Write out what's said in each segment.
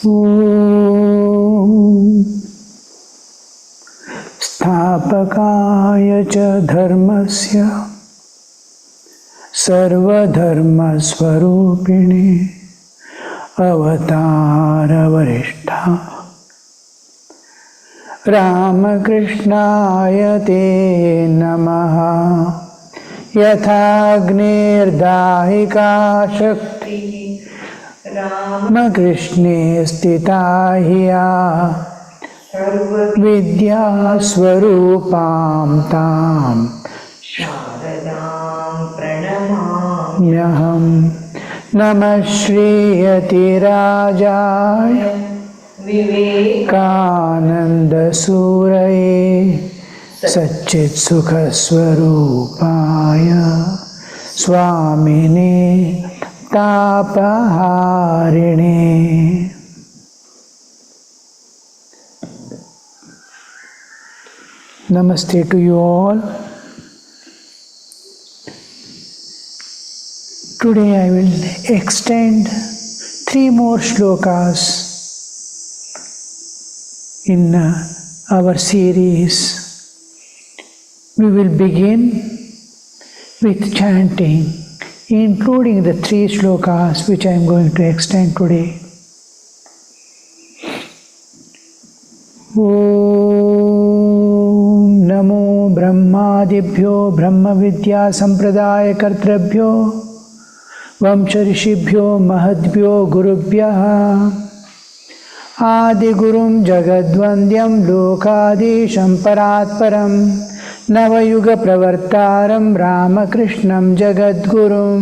ॐ स्थापकाय च धर्मस्य सर्वधर्मस्वरूपिणे अवतारवरिष्ठा रामकृष्णाय ते नमः। यथाग्निर्दाहिका शक्तिः रामकृष्णे स्थिता ह्या विद्यास्वरूपां तां शारदां प्रणमाम्यहम्। नमः श्रीयतिराजाय विवेकानन्दसूरये सच्चित्सुखस्वरूपाय स्वामिने तापहारिणे। Namaste to you all. Today I will extend 3 more shlokas in our series. We will begin with chanting, including the 3 shlokas which I am going to extend today. Om Namo Brahmadibhyo Brahma Vidya Sampradaya Kartrabhyo Vamsharishibhyo Mahadbhyo Gurubhyaha Adigurum Jagadvandyam Lokadisham Paratparam Navayuga Pravartaram Ramakrishnam Jagadgurum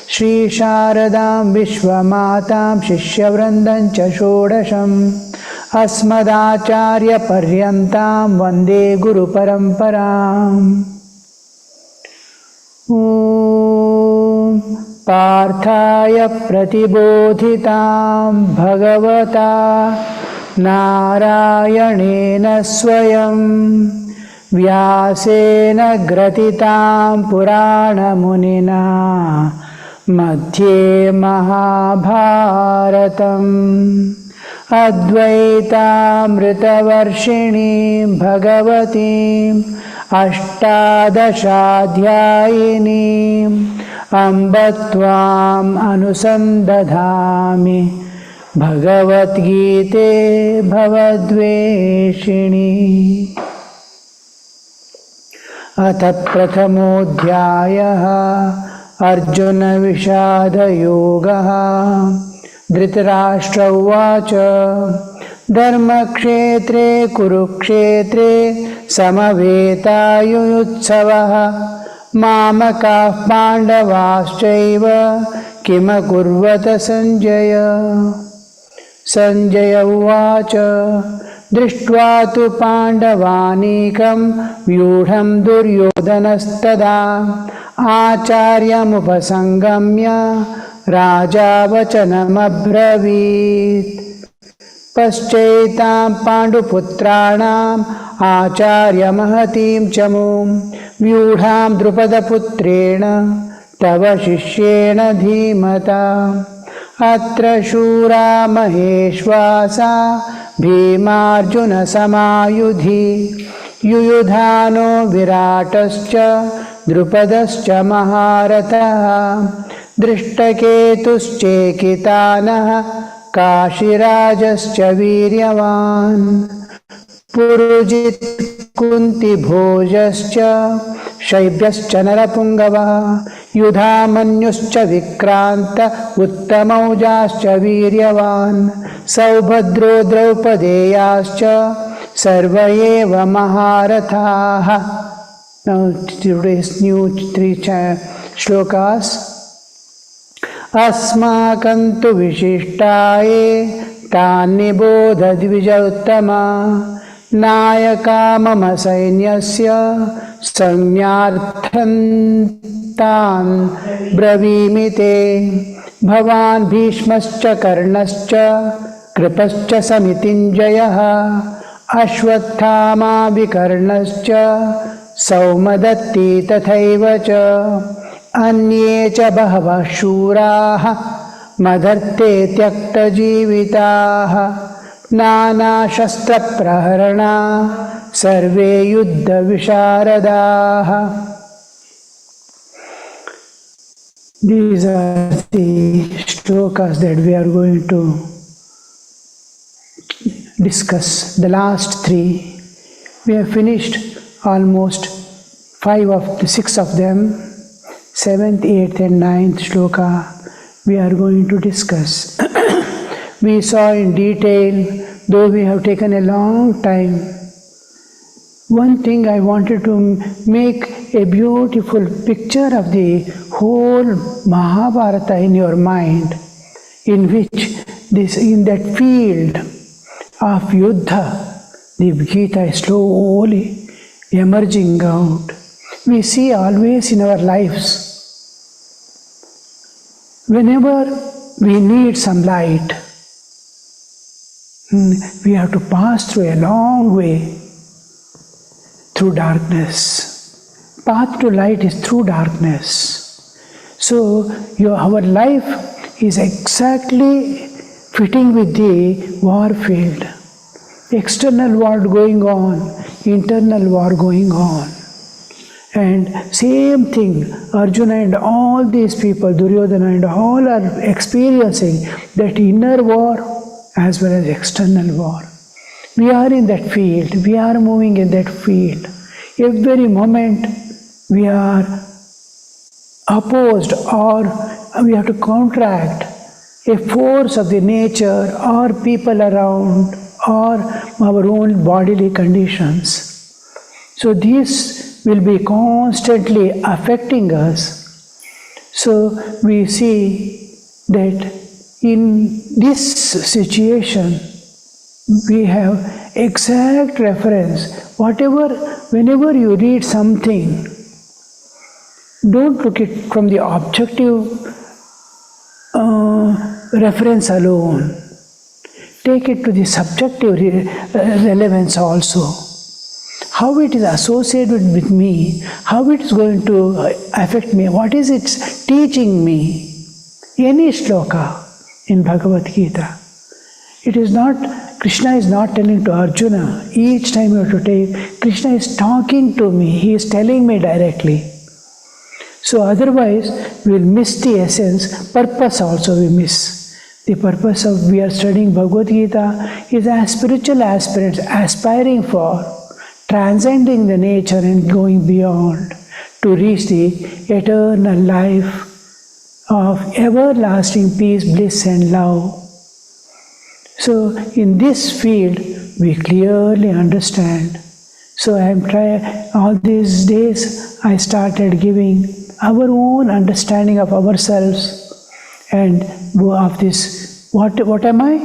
Shri Sharadam Vishwamatam Shishyavrandam Cha Shodasham Asmadacharya Paryantam Vande Guru Paramparam. Om Parthaya Pratibodhitam Bhagavata Narayanena Swayam Vyasena Gratitam Purana Munina Madhye Mahabharatam Advaitamritavarshini Bhagavatim Ashtadashadhyayini Ambatvam Anusandadhami Bhagavad Gite Bhavadveshini. Atha prathamodhyayaha Arjuna Vishada Yogaha. Dhritarashtra uvacha Dharmakshetre Kurukshetre Samaveta-yuyutsavaha Mamakah Pandavaschaiva Kimakurvata Sanjaya. Sanjaya uvacha Drishtva tu Pandavanikam Vyudham Duryodhanastada Acharyam upasangamya Raja Vachanam Abravit. Paschaitam Panduputranam Acharya Mahatim Chamum Vyudham Drupada Putrena Tava Shishyena Dhimata. Atra Shura Maheshwasa Bhimarjuna Samayudhi Yuyudhano Viratascha Drupadascha Maharataha Drishtaketuschekitanaha Kashirajascha Viryavan Purujit Kunti Bhojascha Shaibhyascha Narapungava Yudhamanyuscha Vikranta Uttamaujascha Viryavan Saubhadro Draupadeyascha Sarvayeva Maharathaha. Now today's new 3 shlokas. Asmakantu Vishishtaye Tani Bodha Dvijautama Nayaka Mama Sainyasya Samyarthantan Bravimite Bhavan Bhishmascha Karnascha Kripascha Samitinjayaha Ashwathama Vikarnascha Saumadatti Tathaiva Cha Anye Cha Bahava Shuraha madharte tyakta jivitaha nana shastra praharana sarve yuddha visharadaha. These are the shlokas that we are going to discuss. The last three. We have finished almost 6 of them. 7th, 8th and 9th shloka we are going to discuss. We saw in detail, though we have taken a long time. One thing I wanted to make a beautiful picture of the whole Mahabharata in your mind, in which in that field of Yuddha, the Gita is slowly emerging out. We see always in our lives, whenever we need some light, we have to pass through a long way through darkness. Path to light is through darkness. So our life is exactly fitting with the war field. External war going on, internal war going on. And same thing, Arjuna and all these people, Duryodhana and all are experiencing that inner war as well as external war. We are in that field, we are moving in that field. Every moment we are opposed or we have to counteract a force of the nature or people around or our own bodily conditions. So this will be constantly affecting us. So we see that in this situation we have exact reference. Whenever you read something, don't look at it from the objective reference alone. Take it to the subjective relevance also. How it is associated with me, how it is going to affect me, what is it teaching me. Any shloka in Bhagavad Gita. It is not, Krishna is not telling to Arjuna, each time you have to take, Krishna is talking to me, he is telling me directly. So otherwise we will miss the essence, purpose also we miss. The purpose of we are studying Bhagavad Gita is as spiritual aspirants aspiring for transcending the nature and going beyond to reach the eternal life of everlasting peace, bliss and love. So in this field we clearly understand. So I am trying, all these days I started giving our own understanding of ourselves and of this, what am I?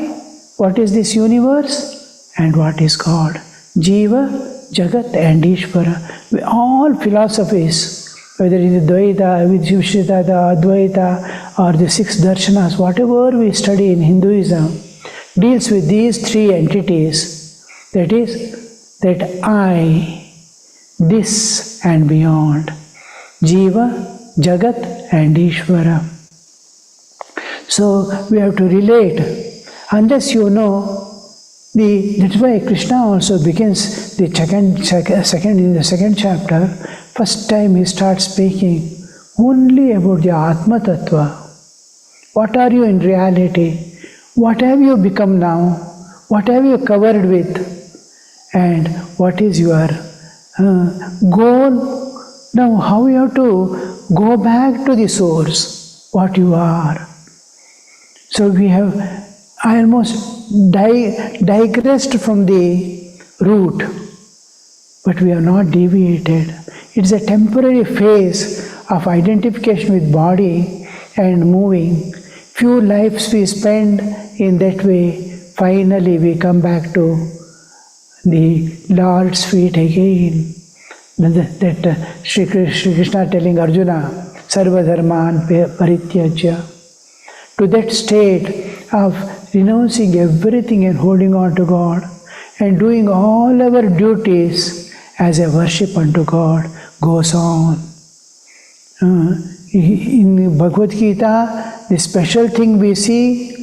What is this universe? And what is God? Jiva, Jagat and Ishvara. All philosophies, whether it is Dvaita, Vidyushitada, Advaita or the 6 darshanas, whatever we study in Hinduism, deals with these 3 entities. That is, that I, this and beyond. Jiva, Jagat and Ishvara. So we have to relate. Unless you know, that's why Krishna also begins the in the second chapter. First time he starts speaking only about the Atma Tattva. What are you in reality? What have you become now? What have you covered with? And what is your goal? Now how you have to go back to the source, what you are. So I almost digressed from the route, but we have not deviated. It's a temporary phase of identification with body and moving. Few lives we spend in that way. Finally we come back to the Lord's feet again. That Sri Krishna telling Arjuna, Sarva Dharman Parityajya. To that state of renouncing everything and holding on to God and doing all our duties as a worship unto God goes on. In Bhagavad Gita, the special thing we see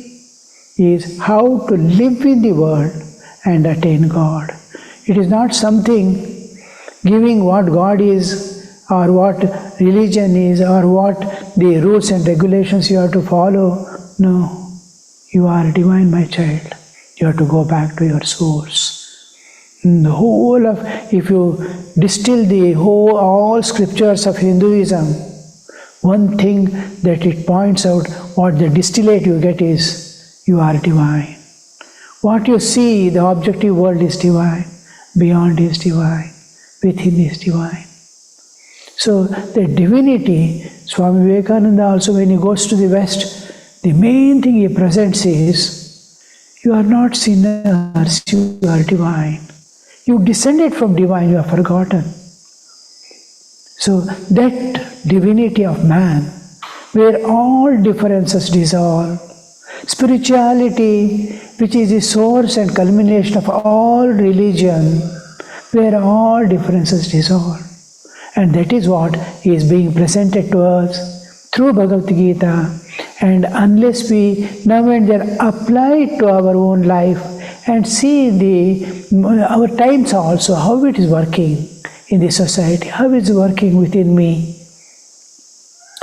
is how to live in the world and attain God. It is not something giving what God is or what religion is or what the rules and regulations you have to follow. No, you are divine, my child. You have to go back to your source. The whole of, if you distill the whole, all scriptures of Hinduism, one thing that it points out, what the distillate you get is, you are divine. What you see, the objective world is divine, beyond is divine, within is divine. So the divinity, Swami Vivekananda also when he goes to the West, the main thing he presents is, you are not sinners, you are divine. You descended from divine, you have forgotten. So that divinity of man, where all differences dissolve, spirituality, which is the source and culmination of all religion, where all differences dissolve. And that is what is being presented to us through Bhagavad Gita. And unless we now and then apply it to our own life and see our times also, how it is working in the society, how it is working within me,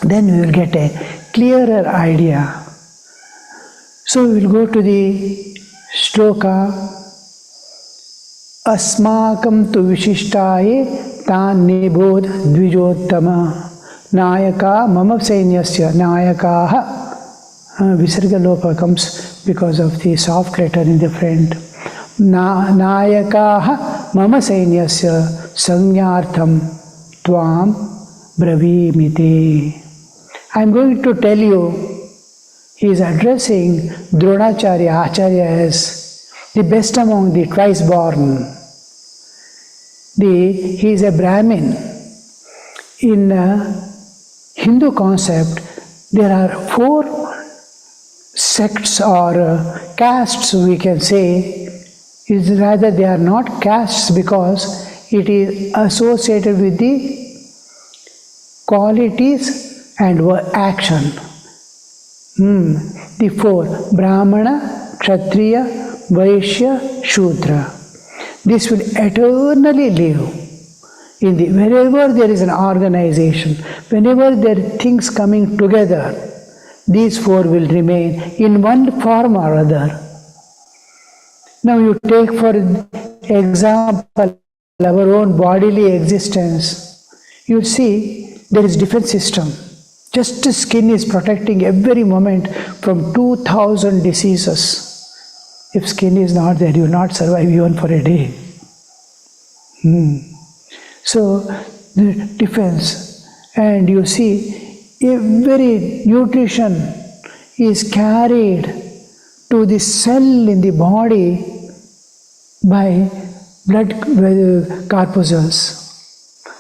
then we will get a clearer idea. So we will go to the shloka. Asmakam tu vishishtaye tan nibodh dvijottama nayaka mama sainyasya nayakaha. Visarga lopa comes because of the soft letter in the front. Nayakaha mama sainyasya samyartham tvam bravimite. I am going to tell you, he is addressing Dronacharya, Acharya as the best among the twice born. He is a Brahmin. In Hindu concept, there are 4 sects or castes, we can say. Is rather they are not castes because it is associated with the qualities and action. The 4: Brahmana, Kshatriya, Vaishya, Shudra. This will eternally live. Wherever there is an organization, whenever there are things coming together, these 4 will remain in one form or other. Now you take for example our own bodily existence. You see there is different system. Just the skin is protecting every moment from 2,000 diseases. If skin is not there, you will not survive even for a day. So the defense, and you see every nutrition is carried to the cell in the body by blood corpuscles.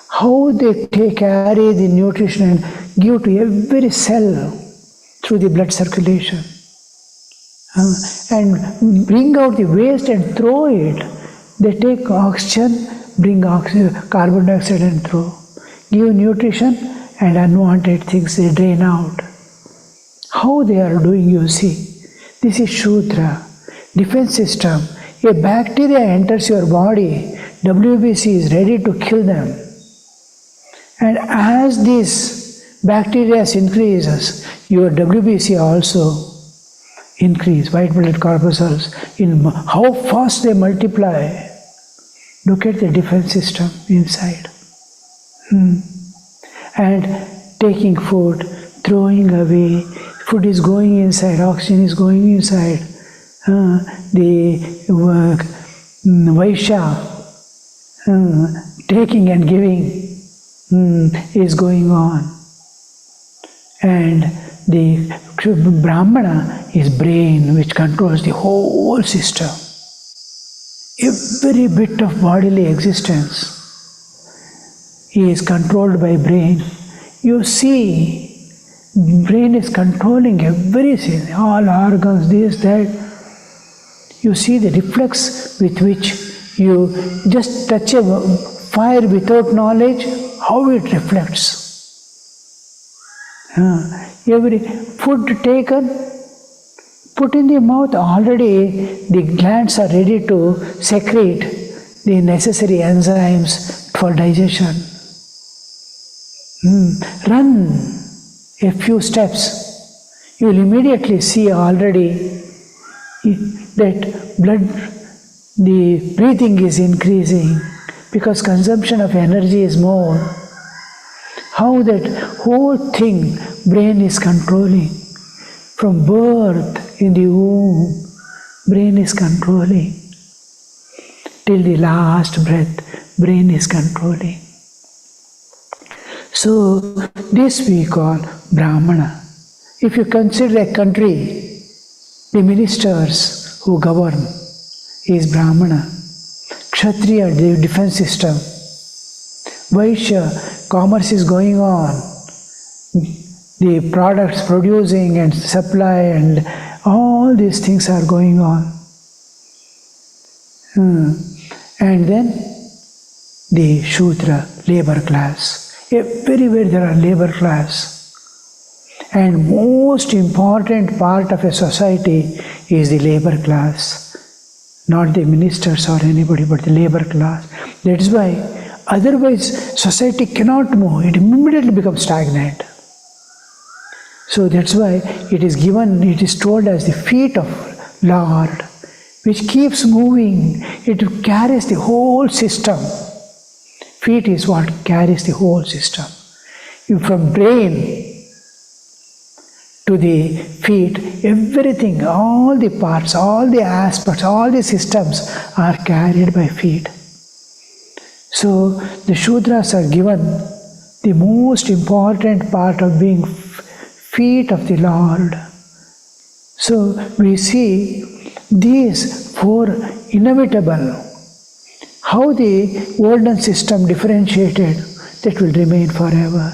How they carry the nutrition and give to every cell through the blood circulation. And bring out the waste and throw it. They take oxygen, bring carbon dioxide and throw. Give nutrition and unwanted things they drain out. How they are doing, you see. This is Shudra, defense system. A bacteria enters your body, WBC is ready to kill them. And as this bacteria increases, your WBC also increase, white blood corpuscles, in how fast they multiply. Look at the defense system inside. And taking food, throwing away, food is going inside, oxygen is going inside. The Vaishya, taking and giving is going on. And the Brahmana is brain, which controls the whole system. Every bit of bodily existence is controlled by brain. You see, brain is controlling everything, all organs, this, that. You see the reflex with which you just touch a fire without knowledge, how it reflects. Every food taken, put in the mouth, already the glands are ready to secrete the necessary enzymes for digestion. Run a few steps, you will immediately see already that blood, the breathing is increasing because consumption of energy is more. How that whole thing brain is controlling. From birth in the womb, brain is controlling. Till the last breath, brain is controlling. So this we call Brahmana. If you consider a country, the ministers who govern is Brahmana. Kshatriya, the defense system. Vaishya, commerce is going on. The products producing and supply and all these things are going on. And then the Shudra, labor class. Everywhere there are labor class. And most important part of a society is the labor class. Not the ministers or anybody, but the labor class. That is why, otherwise society cannot move. It immediately becomes stagnant. So that's why it is given, it is told as the feet of Lord, which keeps moving. It carries the whole system. Feet is what carries the whole system. From brain to the feet, everything, all the parts, all the aspects, all the systems are carried by feet. So the Shudras are given the most important part of being feet of the Lord. So we see these four inevitable. How the olden system differentiated, that will remain forever.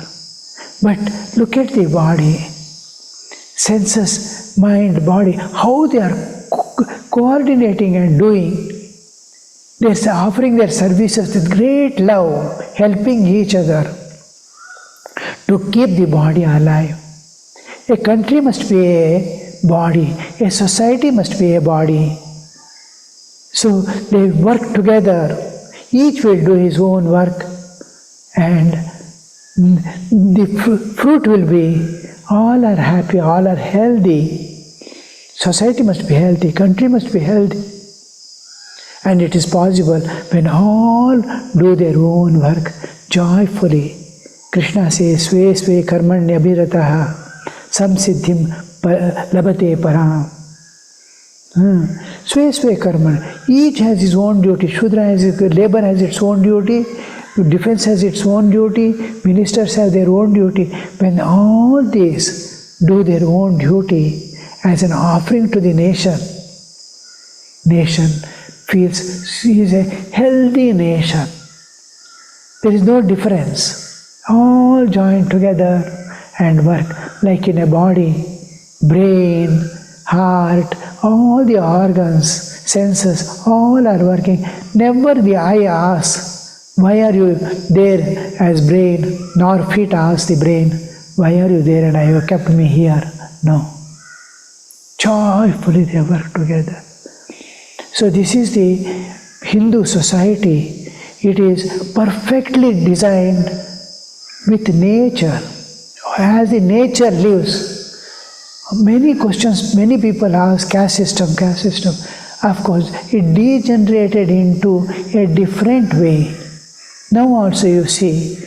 But look at the body, senses, mind, body, how they are coordinating and doing. They are offering their services with great love, helping each other to keep the body alive. A country must be a body, a society must be a body. So they work together, each will do his own work, and the fruit will be all are happy, all are healthy. Society must be healthy, country must be healthy. And it is possible when all do their own work joyfully. Krishna says, Sve sve karmanya abhirataha samsiddhim labate param. Sve sve karma. Each has his own duty. Shudra has his, labor has its own duty. Defense has its own duty. Ministers have their own duty. When all these do their own duty as an offering to the nation, nation feels she is a healthy nation. There is no difference. All join together and work like in a body, brain, heart, all the organs, senses, all are working. Never the eye asks, why are you there as brain, nor feet ask the brain, why are you there and you have kept me here? No. Joyfully they work together. So this is the Hindu society. It is perfectly designed with nature. As the nature lives, many questions, many people ask, caste system, caste system. Of course, it degenerated into a different way. Now also you see,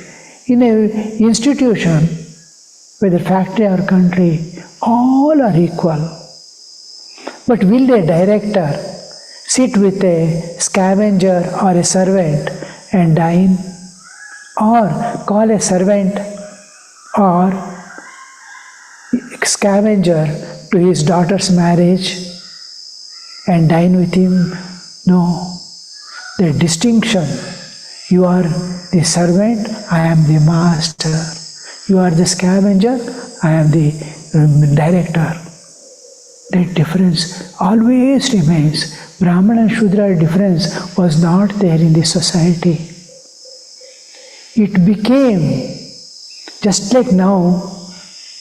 in an institution, whether factory or country, all are equal. But will a director sit with a scavenger or a servant and dine? Or call a servant or scavenger to his daughter's marriage and dine with him? No. The distinction, you are the servant, I am the master. You are the scavenger, I am the director. That difference always remains. Brahmana and Shudra difference was not there in the society. It became, just like now,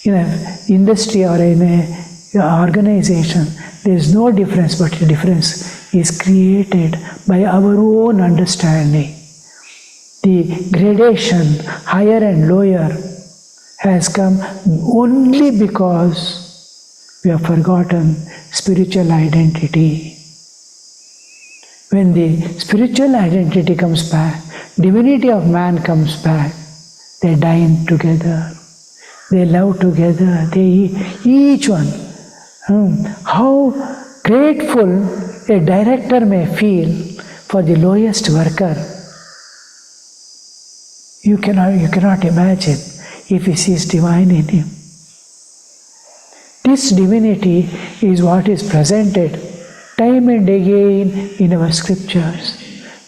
in an industry or in an organization, there is no difference, but the difference is created by our own understanding. The gradation, higher and lower, has come only because we have forgotten spiritual identity. When the spiritual identity comes back, divinity of man comes back, they dine together, they love together, they each one. How grateful a director may feel for the lowest worker. You cannot imagine if he sees divine in him. This divinity is what is presented time and again in our scriptures.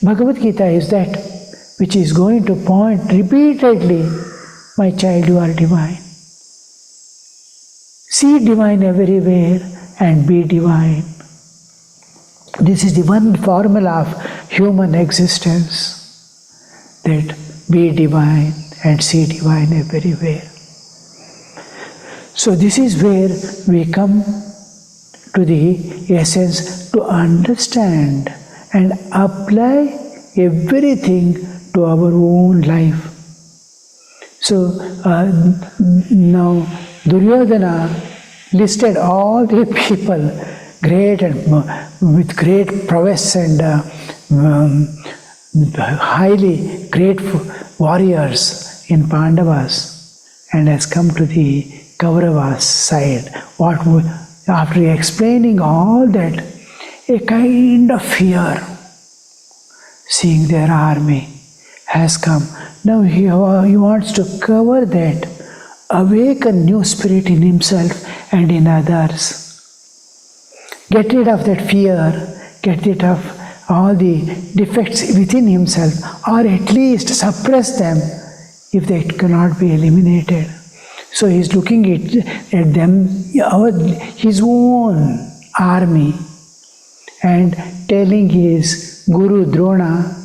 Bhagavad Gita is that which is going to point repeatedly, my child, you are divine. See divine everywhere and be divine. This is the one formula of human existence, that be divine and see divine everywhere. So this is where we come to the essence, to understand and apply everything to our own life. So now Duryodhana listed all the people, great and with great prowess and highly great warriors in Pandavas, and has come to the Kauravas side. After explaining all that, a kind of fear, seeing their army, has come. Now he wants to cover that, awaken new spirit in himself and in others. Get rid of that fear, get rid of all the defects within himself, or at least suppress them if they cannot be eliminated. So he is looking at them, his own army, and telling his Guru Drona,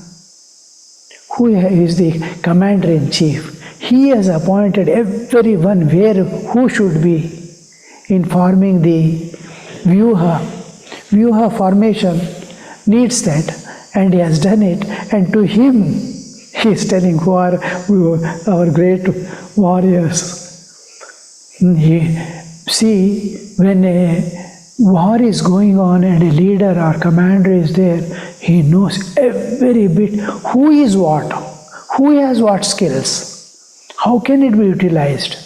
who is the commander-in-chief, he has appointed everyone who should be in forming the Vyuha. Vyuha formation needs that, and he has done it, and to him he is telling who are our great warriors. See, when a war is going on and a leader or commander is there, he knows every bit who is what, who has what skills, how can it be utilized.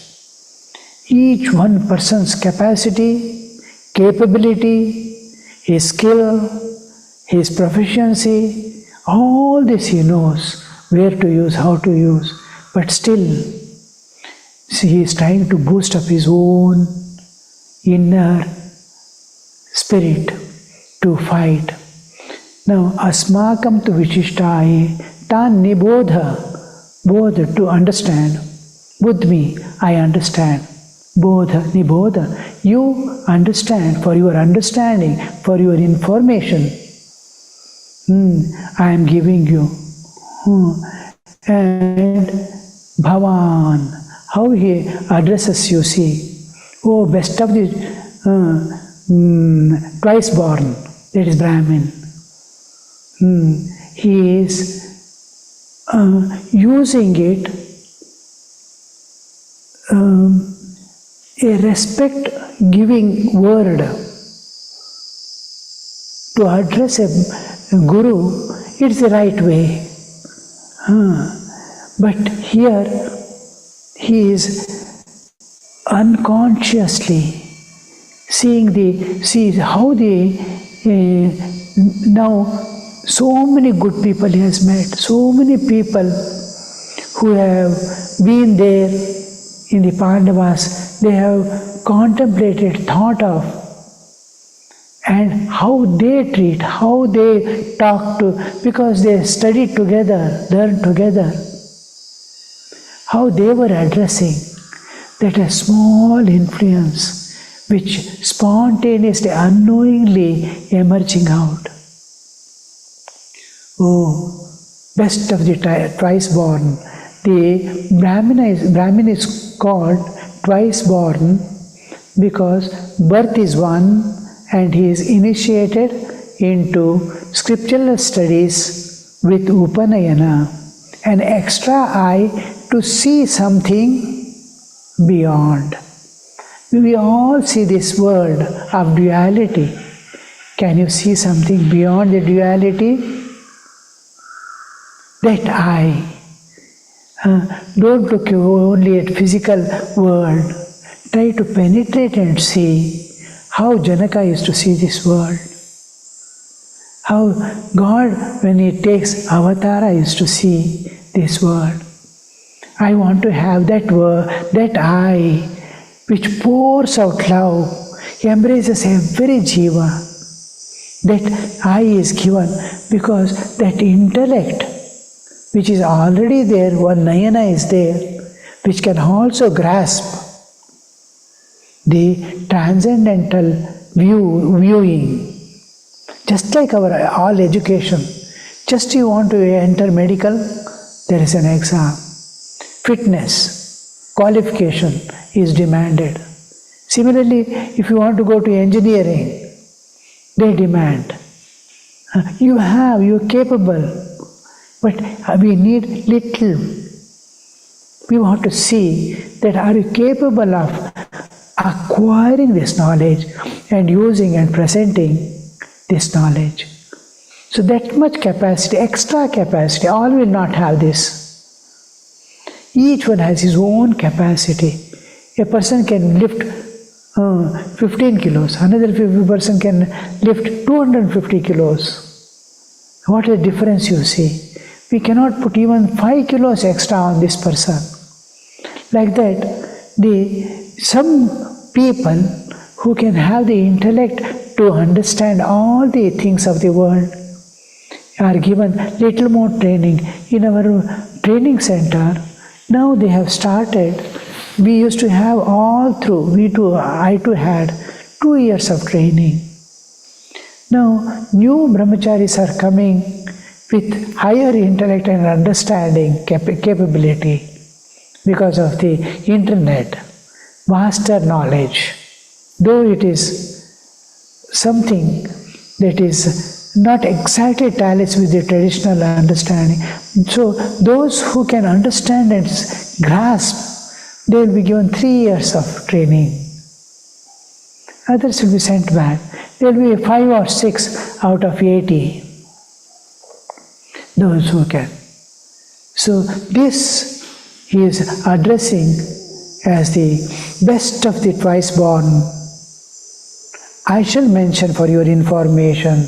Each one person's capacity, capability, his skill, his proficiency, all this he knows, where to use, how to use, but still he is trying to boost up his own inner spirit to fight. Now, asmakam tu vishishtaye tan nibodha, bodha, to understand, buddhmi, I understand, bodha, nibodha, you understand, for your understanding, for your information, I am giving you. And Bhavan, how he addresses you, see, oh, best of the twice born, that is Brahmin. He is using it, a respect-giving word to address a guru. It's the right way. But here he is unconsciously see how now so many good people he has met, so many people who have been there in the Pandavas, they have contemplated, thought of, and how they treat, how they talk to, because they studied together, learned together, how they were addressing that a small influence which spontaneously, unknowingly emerging out. Oh, best of the twice born. The Brahmin is called twice born because birth is one and he is initiated into scriptural studies with Upanayana, an extra eye to see something beyond. We all see this world of duality. Can you see something beyond the duality? That eye. Don't look only at physical world. Try to penetrate and see how Janaka used to see this world. How God, when He takes avatara, used to see this world. I want to have that word, that eye, which pours out love, embraces every jiva. That eye is given because that intellect, which is already there, one nayana is there, which can also grasp the transcendental viewing. Just like our all education, just you want to enter medical, there is an exam. Fitness, qualification is demanded. Similarly, if you want to go to engineering, they demand. You are capable, but we need little. We want to see that are you capable of acquiring this knowledge and using and presenting this knowledge. So that much capacity, extra capacity, all will not have this. Each one has his own capacity. A person can lift 15 kilos, another person can lift 250 kilos. What is the difference you see? We cannot put even 5 kilos extra on this person. Like that, some people who can have the intellect to understand all the things of the world are given little more training. In our training center, now they have started. We used to have all through, I too had 2 years of training. Now, new brahmacharis are coming with higher intellect and understanding capability because of the internet, vaster knowledge. Though it is something that is not exactly tallies with the traditional understanding. So those who can understand and grasp, they will be given 3 years of training. Others will be sent back. There will be 5 or 6 out of 80. Those who can. So this he is addressing as the best of the twice born. I shall mention for your information.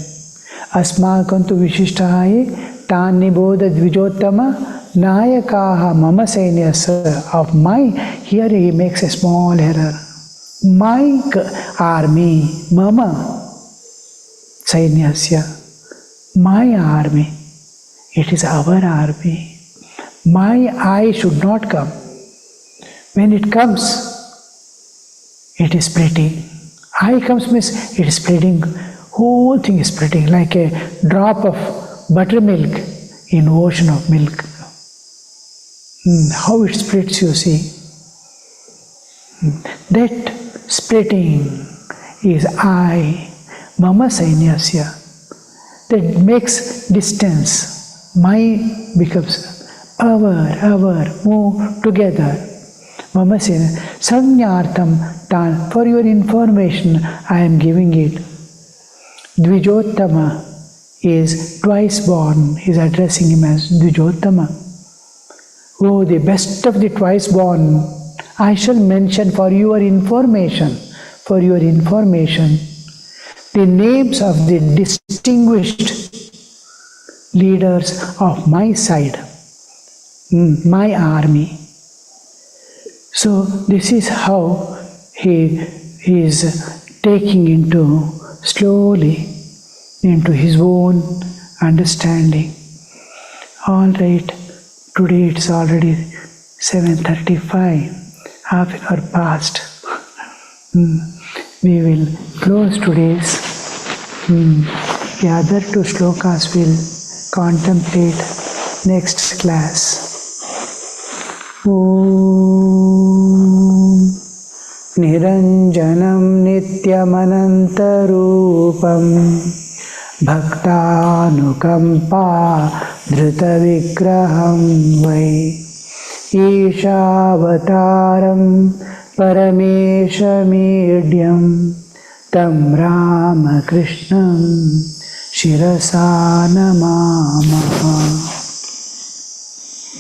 Asmakantu vishishtaye tan niboda dvijottama nayakaha mama sainyasa. Of my, here he makes a small error. My army, mama sainyasya. My army. It is our army. My eye should not come. When it comes, it is splitting. Eye comes means it is splitting. Whole thing is splitting like a drop of buttermilk in ocean of milk. How it splits, you see. That splitting is I, mama sainyasya. That makes distance. My becomes our, move together. Mama sainyasya. Sanyartham tan. For your information, I am giving it. Dvijottama is twice born. He is addressing him as Dvijottama. Oh, the best of the twice born. I shall mention for your information, the names of the distinguished leaders of my side, my army. So this is how he is taking into slowly into his own understanding. All right, today it's already 7:35. Half an hour past. We will close today's. The other 2 shlokas will contemplate next class. Om निरञ्जनं नित्यमनन्तरूपं भक्तानुकम्पा धृतविग्रहं वै ईशावतारं परमेशमीड्यं तं रामकृष्णं शिरसा नमामः।